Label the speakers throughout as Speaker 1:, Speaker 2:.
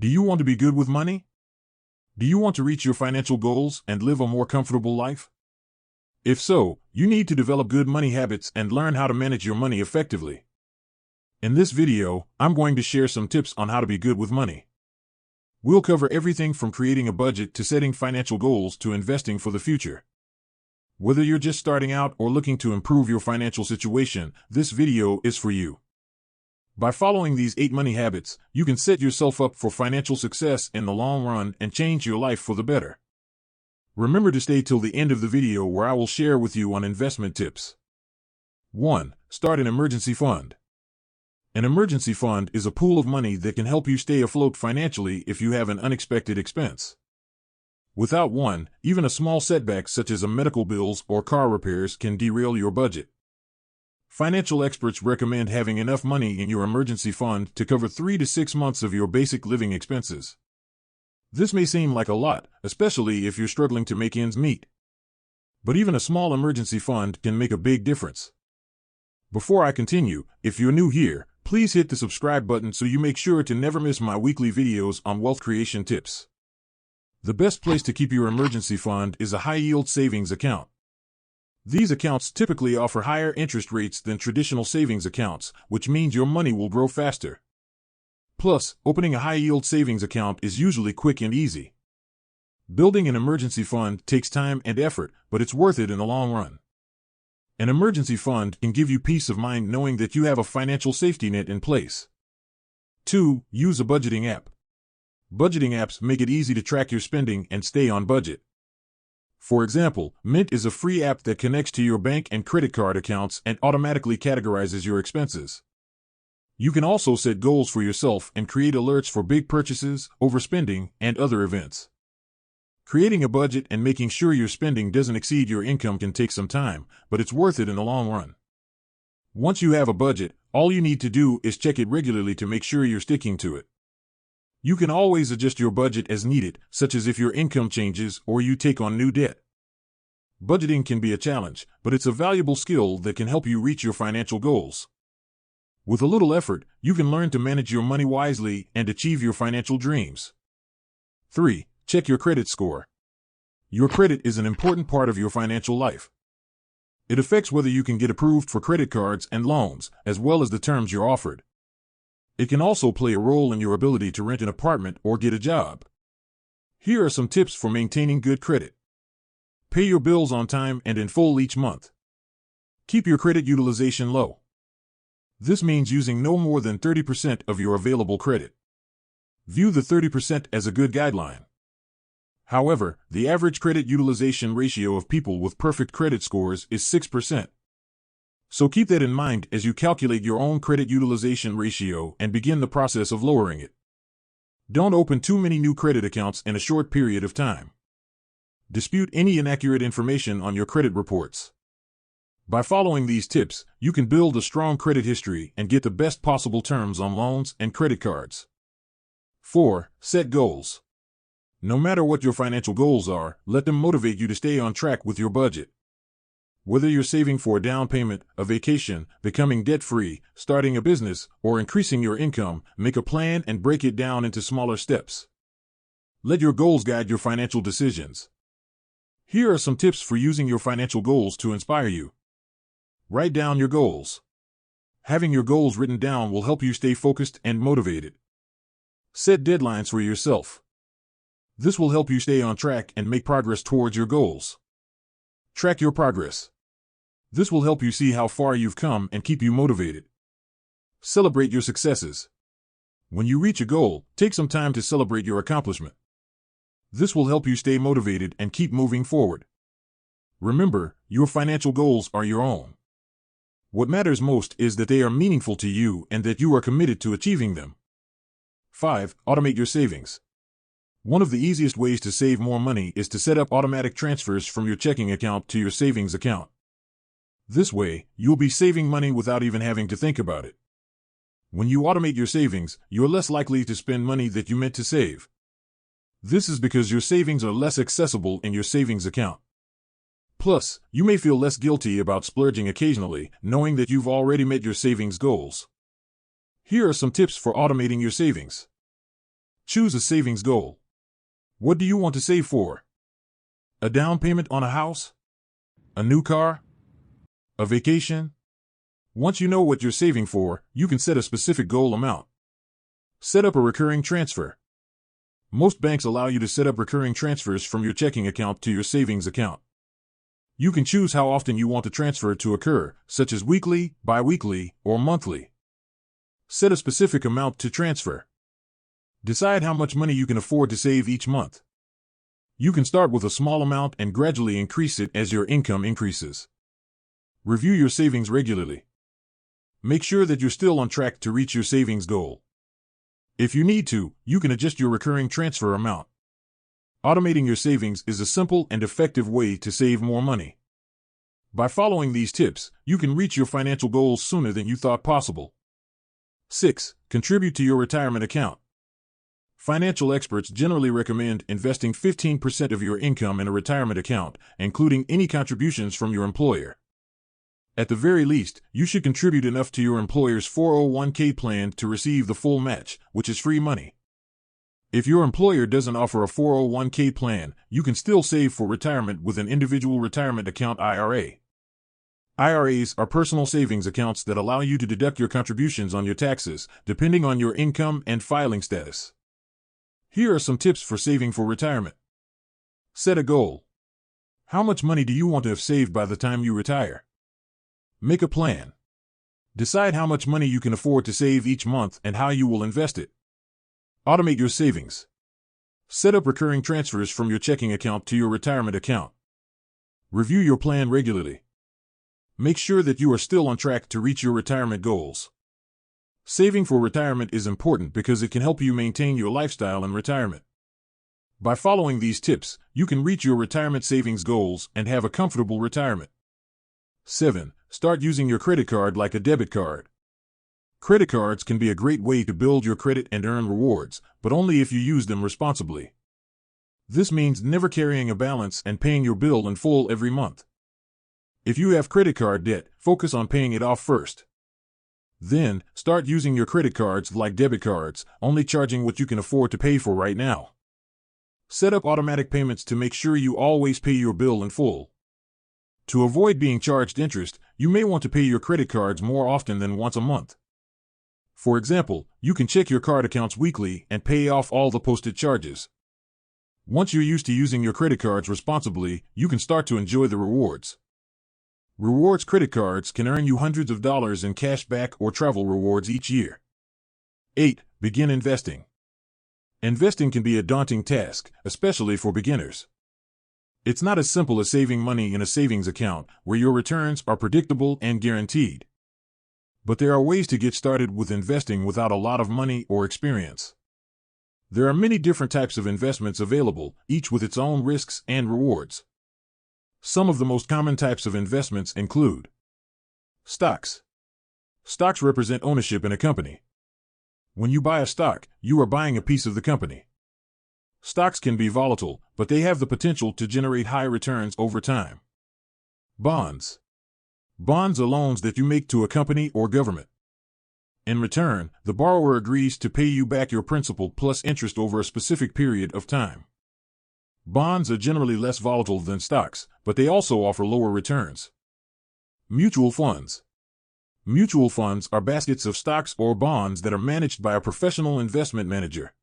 Speaker 1: Do you want to be good with money? Do you want to reach your financial goals and live a more comfortable life? If so, you need to develop good money habits and learn how to manage your money effectively. In this video, I'm going to share some tips on how to be good with money. We'll cover everything from creating a budget to setting financial goals to investing for the future. Whether you're just starting out or looking to improve your financial situation, this video is for you. By following these 8 money habits, you can set yourself up for financial success in the long run and change your life for the better. Remember to stay till the end of the video where I will share with you on investment tips. 1. Start an emergency fund. An emergency fund is a pool of money that can help you stay afloat financially if you have an unexpected expense. Without one, even a small setback such as medical bills or car repairs can derail your budget. Financial experts recommend having enough money in your emergency fund to cover 3 to 6 months of your basic living expenses. This may seem like a lot, especially if you're struggling to make ends meet. But even a small emergency fund can make a big difference. Before I continue, if you're new here, please hit the subscribe button so you make sure to never miss my weekly videos on wealth creation tips. The best place to keep your emergency fund is a high-yield savings account. These accounts typically offer higher interest rates than traditional savings accounts, which means your money will grow faster. Plus, opening a high-yield savings account is usually quick and easy. Building an emergency fund takes time and effort, but it's worth it in the long run. An emergency fund can give you peace of mind knowing that you have a financial safety net in place. 2. Use a budgeting app. Budgeting apps make it easy to track your spending and stay on budget. For example, Mint is a free app that connects to your bank and credit card accounts and automatically categorizes your expenses. You can also set goals for yourself and create alerts for big purchases, overspending, and other events. Creating a budget and making sure your spending doesn't exceed your income can take some time, but it's worth it in the long run. Once you have a budget, all you need to do is check it regularly to make sure you're sticking to it. You can always adjust your budget as needed, such as if your income changes or you take on new debt. Budgeting can be a challenge, but it's a valuable skill that can help you reach your financial goals. With a little effort, you can learn to manage your money wisely and achieve your financial dreams. 3. Check your credit score. Your credit is an important part of your financial life. It affects whether you can get approved for credit cards and loans, as well as the terms you're offered. It can also play a role in your ability to rent an apartment or get a job. Here are some tips for maintaining good credit. Pay your bills on time and in full each month. Keep your credit utilization low. This means using no more than 30% of your available credit. View the 30% as a good guideline. However, the average credit utilization ratio of people with perfect credit scores is 6%. So keep that in mind as you calculate your own credit utilization ratio and begin the process of lowering it. Don't open too many new credit accounts in a short period of time. Dispute any inaccurate information on your credit reports. By following these tips, you can build a strong credit history and get the best possible terms on loans and credit cards. 4. Set goals. No matter what your financial goals are, let them motivate you to stay on track with your budget. Whether you're saving for a down payment, a vacation, becoming debt-free, starting a business, or increasing your income, make a plan and break it down into smaller steps. Let your goals guide your financial decisions. Here are some tips for using your financial goals to inspire you. Write down your goals. Having your goals written down will help you stay focused and motivated. Set deadlines for yourself. This will help you stay on track and make progress towards your goals. Track your progress. This will help you see how far you've come and keep you motivated. Celebrate your successes. When you reach a goal, take some time to celebrate your accomplishment. This will help you stay motivated and keep moving forward. Remember, your financial goals are your own. What matters most is that they are meaningful to you and that you are committed to achieving them. 5. Automate your savings. One of the easiest ways to save more money is to set up automatic transfers from your checking account to your savings account. This way, you'll be saving money without even having to think about it. When you automate your savings, you're less likely to spend money that you meant to save. This is because your savings are less accessible in your savings account. Plus, you may feel less guilty about splurging occasionally, knowing that you've already met your savings goals. Here are some tips for automating your savings. Choose a savings goal. What do you want to save for? A down payment on a house? A new car? A vacation? Once you know what you're saving for, you can set a specific goal amount. Set up a recurring transfer. Most banks allow you to set up recurring transfers from your checking account to your savings account. You can choose how often you want the transfer to occur, such as weekly, bi-weekly, or monthly. Set a specific amount to transfer. Decide how much money you can afford to save each month. You can start with a small amount and gradually increase it as your income increases. Review your savings regularly. Make sure that you're still on track to reach your savings goal. If you need to, you can adjust your recurring transfer amount. Automating your savings is a simple and effective way to save more money. By following these tips, you can reach your financial goals sooner than you thought possible. 6. Contribute to your retirement account. Financial experts generally recommend investing 15% of your income in a retirement account, including any contributions from your employer. At the very least, you should contribute enough to your employer's 401k plan to receive the full match, which is free money. If your employer doesn't offer a 401k plan, you can still save for retirement with an individual retirement account IRA. IRAs are personal savings accounts that allow you to deduct your contributions on your taxes, depending on your income and filing status. Here are some tips for saving for retirement. Set a goal. How much money do you want to have saved by the time you retire? Make a plan. Decide how much money you can afford to save each month and how you will invest it. Automate your savings. Set up recurring transfers from your checking account to your retirement account. Review your plan regularly. Make sure that you are still on track to reach your retirement goals. Saving for retirement is important because it can help you maintain your lifestyle in retirement. By following these tips, you can reach your retirement savings goals and have a comfortable retirement. 7. Start using your credit card like a debit card. Credit cards can be a great way to build your credit and earn rewards, but only if you use them responsibly. This means never carrying a balance and paying your bill in full every month. If you have credit card debt, focus on paying it off first. Then, start using your credit cards like debit cards, only charging what you can afford to pay for right now. Set up automatic payments to make sure you always pay your bill in full. To avoid being charged interest, you may want to pay your credit cards more often than once a month. For example, you can check your card accounts weekly and pay off all the posted charges. Once you're used to using your credit cards responsibly, you can start to enjoy the rewards. Rewards credit cards can earn you hundreds of dollars in cash back or travel rewards each year. 8. Begin investing. Investing can be a daunting task, especially for beginners. It's not as simple as saving money in a savings account, where your returns are predictable and guaranteed. But there are ways to get started with investing without a lot of money or experience. There are many different types of investments available, each with its own risks and rewards. Some of the most common types of investments include stocks. Stocks represent ownership in a company. When you buy a stock, you are buying a piece of the company. Stocks can be volatile, but they have the potential to generate high returns over time. Bonds. Bonds are loans that you make to a company or government. In return, the borrower agrees to pay you back your principal plus interest over a specific period of time. Bonds are generally less volatile than stocks, but they also offer lower returns. Mutual funds. Mutual funds are baskets of stocks or bonds that are managed by a professional investment manager.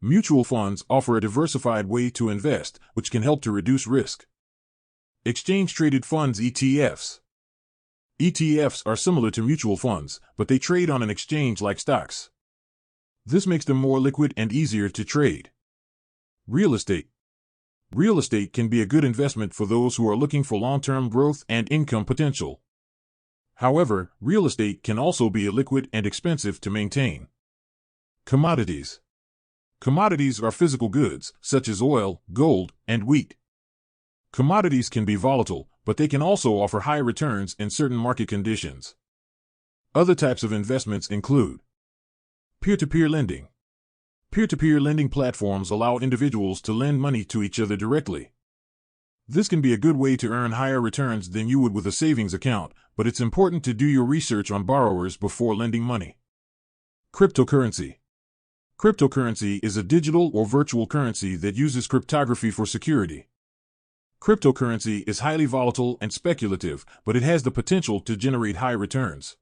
Speaker 1: Mutual funds offer a diversified way to invest, which can help to reduce risk. Exchange-traded funds ETFs. ETFs are similar to mutual funds, but they trade on an exchange like stocks. This makes them more liquid and easier to trade. Real estate. Real estate can be a good investment for those who are looking for long-term growth and income potential. However, real estate can also be illiquid and expensive to maintain. Commodities. Commodities are physical goods, such as oil, gold, and wheat. Commodities can be volatile, but they can also offer high returns in certain market conditions. Other types of investments include peer-to-peer lending. Peer-to-peer lending platforms allow individuals to lend money to each other directly. This can be a good way to earn higher returns than you would with a savings account, but it's important to do your research on borrowers before lending money. Cryptocurrency. Cryptocurrency is a digital or virtual currency that uses cryptography for security. Cryptocurrency is highly volatile and speculative, but it has the potential to generate high returns.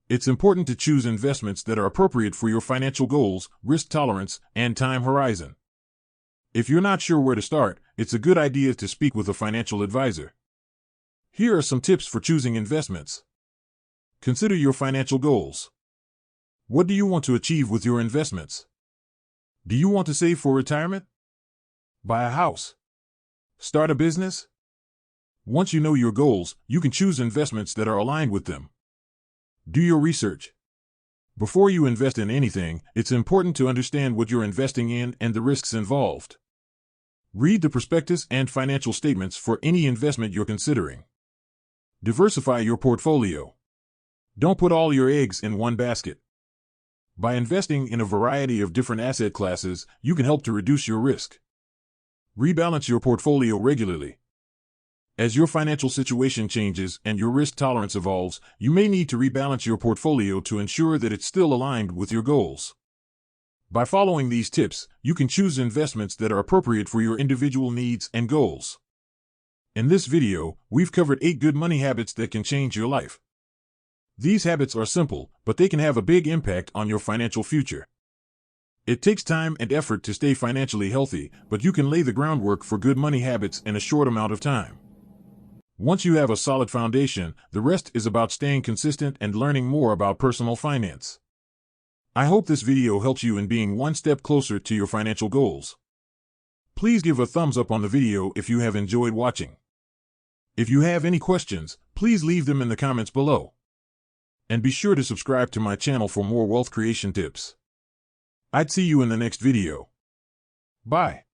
Speaker 1: It's important to choose investments that are appropriate for your financial goals, risk tolerance, and time horizon. If you're not sure where to start, it's a good idea to speak with a financial advisor. Here are some tips for choosing investments. Consider your financial goals. What do you want to achieve with your investments? Do you want to save for retirement? Buy a house? Start a business? Once you know your goals, you can choose investments that are aligned with them. Do your research. Before you invest in anything, it's important to understand what you're investing in and the risks involved. Read the prospectus and financial statements for any investment you're considering. Diversify your portfolio. Don't put all your eggs in one basket. By investing in a variety of different asset classes, you can help to reduce your risk. Rebalance your portfolio regularly. As your financial situation changes and your risk tolerance evolves, you may need to rebalance your portfolio to ensure that it's still aligned with your goals. By following these tips, you can choose investments that are appropriate for your individual needs and goals. In this video, we've covered 8 good money habits that can change your life. These habits are simple, but they can have a big impact on your financial future. It takes time and effort to stay financially healthy, but you can lay the groundwork for good money habits in a short amount of time. Once you have a solid foundation, the rest is about staying consistent and learning more about personal finance. I hope this video helps you in being one step closer to your financial goals. Please give a thumbs up on the video if you have enjoyed watching. If you have any questions, please leave them in the comments below. And be sure to subscribe to my channel for more wealth creation tips. I'd see you in the next video. Bye.